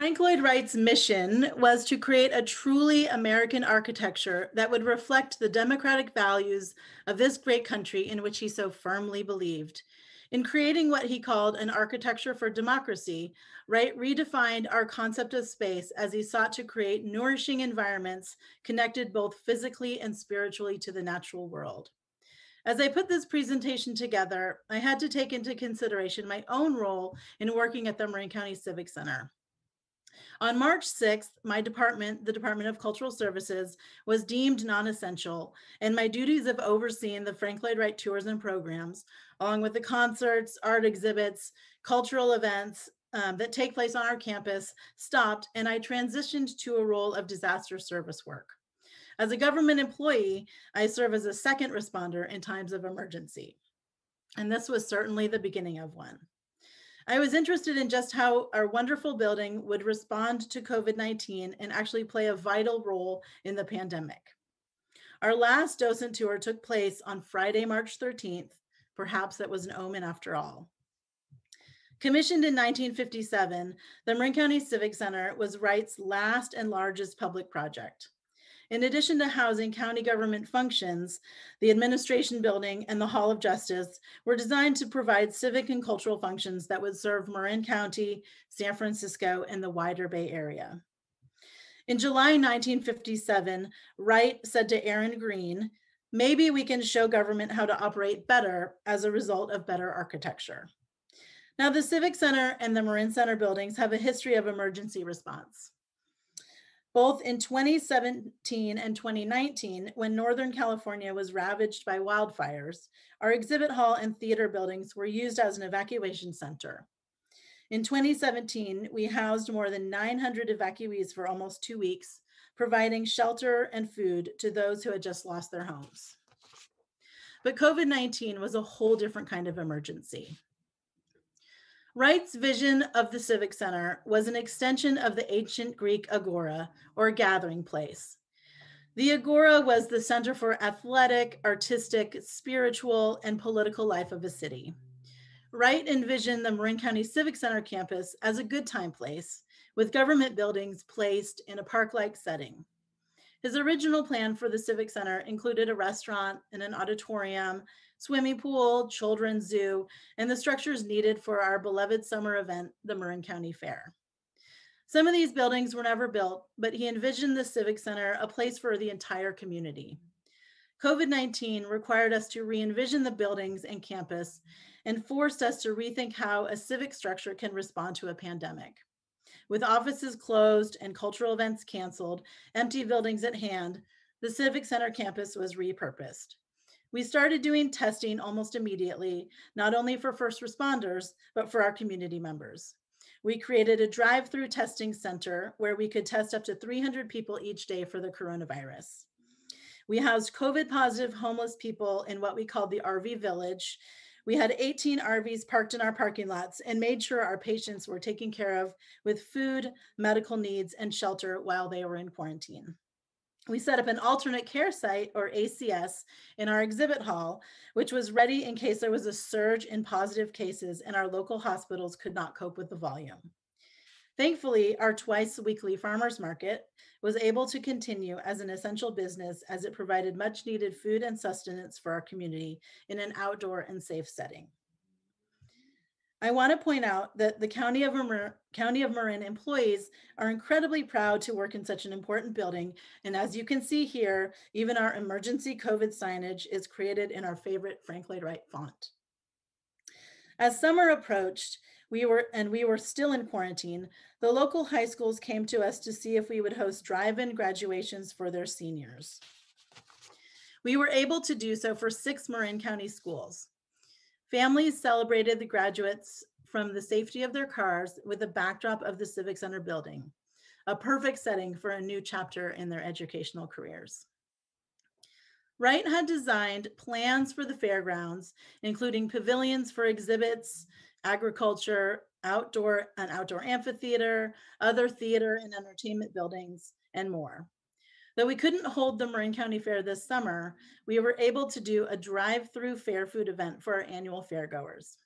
Frank Lloyd Wright's mission was to create a truly American architecture that would reflect the democratic values of this great country in which he so firmly believed. In creating what he called an architecture for democracy, Wright redefined our concept of space as he sought to create nourishing environments connected both physically and spiritually to the natural world. As I put this presentation together, I had to take into consideration my own role in working at the Marin County Civic Center. On March 6th, my department, the Department of Cultural Services, was deemed non-essential, and my duties of overseeing the Frank Lloyd Wright tours and programs, along with the concerts, art exhibits, cultural events that take place on our campus, stopped, and I transitioned to a role of disaster service work. As a government employee, I serve as a second responder in times of emergency, and this was certainly the beginning of one. I was interested in just how our wonderful building would respond to COVID-19 and actually play a vital role in the pandemic. Our last docent tour took place on Friday, March 13th. Perhaps that was an omen after all. Commissioned in 1957, the Marin County Civic Center was Wright's last and largest public project. In addition to housing county government functions, the administration building and the Hall of Justice were designed to provide civic and cultural functions that would serve Marin County, San Francisco, and the wider Bay Area. In July 1957, Wright said to Aaron Green, "Maybe we can show government how to operate better as a result of better architecture." Now, the Civic Center and the Marin Center buildings have a history of emergency response. Both in 2017 and 2019, when Northern California was ravaged by wildfires, our exhibit hall and theater buildings were used as an evacuation center. In 2017, we housed more than 900 evacuees for almost 2 weeks, providing shelter and food to those who had just lost their homes. But COVID-19 was a whole different kind of emergency. Wright's vision of the Civic Center was an extension of the ancient Greek agora, or gathering place. The agora was the center for athletic, artistic, spiritual, and political life of a city. Wright envisioned the Marin County Civic Center campus as a good time place, with government buildings placed in a park-like setting. His original plan for the Civic Center included a restaurant and an auditorium, swimming pool, children's zoo, and the structures needed for our beloved summer event, the Marin County Fair. Some of these buildings were never built, but he envisioned the Civic Center a place for the entire community. COVID-19 required us to re-envision the buildings and campus and forced us to rethink how a civic structure can respond to a pandemic. With offices closed and cultural events canceled, empty buildings at hand, the Civic Center campus was repurposed. We started doing testing almost immediately, not only for first responders, but for our community members. We created a drive-through testing center where we could test up to 300 people each day for the coronavirus. We housed COVID-positive homeless people in what we called the RV Village. We had 18 RVs parked in our parking lots and made sure our patients were taken care of with food, medical needs, and shelter while they were in quarantine. We set up an alternate care site, or ACS, in our exhibit hall, which was ready in case there was a surge in positive cases and our local hospitals could not cope with the volume. Thankfully, our twice-weekly farmers market was able to continue as an essential business as it provided much needed food and sustenance for our community in an outdoor and safe setting. I want to point out that the County of Marin employees are incredibly proud to work in such an important building. And as you can see here, even our emergency COVID signage is created in our favorite Frank Lloyd Wright font. As summer approached, we were still in quarantine, the local high schools came to us to see if we would host drive-in graduations for their seniors. We were able to do so for 6 Marin County schools. Families celebrated the graduates from the safety of their cars with a backdrop of the Civic Center building, a perfect setting for a new chapter in their educational careers. Wright had designed plans for the fairgrounds, including pavilions for exhibits, agriculture, an outdoor amphitheater, other theater and entertainment buildings, and more. Though we couldn't hold the Marin County Fair this summer, we were able to do a drive-through fair food event for our annual fairgoers.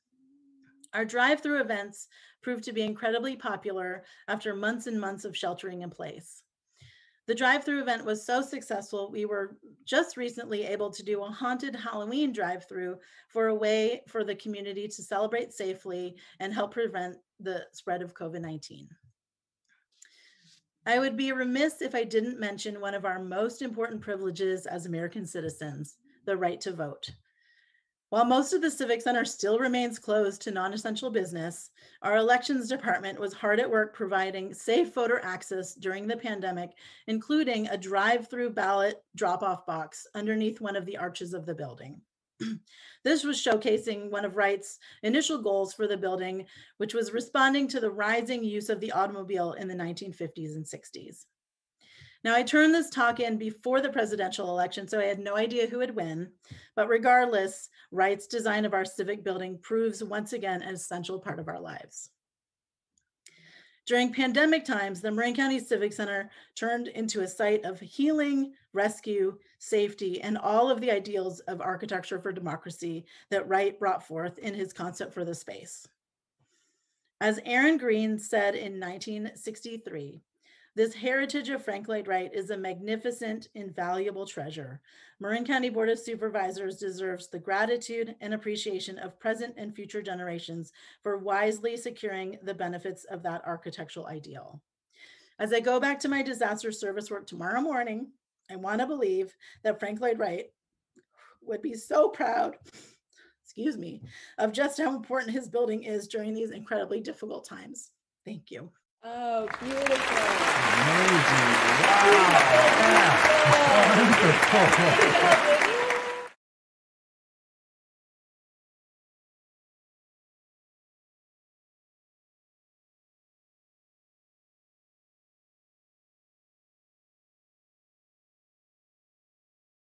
Our drive-through events proved to be incredibly popular after months and months of sheltering in place. The drive-through event was so successful, we were just recently able to do a haunted Halloween drive-through for a way for the community to celebrate safely and help prevent the spread of COVID-19. I would be remiss if I didn't mention one of our most important privileges as American citizens, the right to vote. While most of the Civic Center still remains closed to non-essential business, our elections department was hard at work providing safe voter access during the pandemic, including a drive-through ballot drop-off box underneath one of the arches of the building. This was showcasing one of Wright's initial goals for the building, which was responding to the rising use of the automobile in the 1950s and 60s. Now, I turned this talk in before the presidential election, so I had no idea who would win. But regardless, Wright's design of our civic building proves once again an essential part of our lives. During pandemic times, the Marin County Civic Center turned into a site of healing, rescue, safety, and all of the ideals of architecture for democracy that Wright brought forth in his concept for the space. As Aaron Green said in 1963, "This heritage of Frank Lloyd Wright is a magnificent, invaluable treasure. Marin County Board of Supervisors deserves the gratitude and appreciation of present and future generations for wisely securing the benefits of that architectural ideal." As I go back to my disaster service work tomorrow morning, I want to believe that Frank Lloyd Wright would be so proud, excuse me, of just how important his building is during these incredibly difficult times. Thank you. Oh, beautiful. Amazing. Wow. Yeah.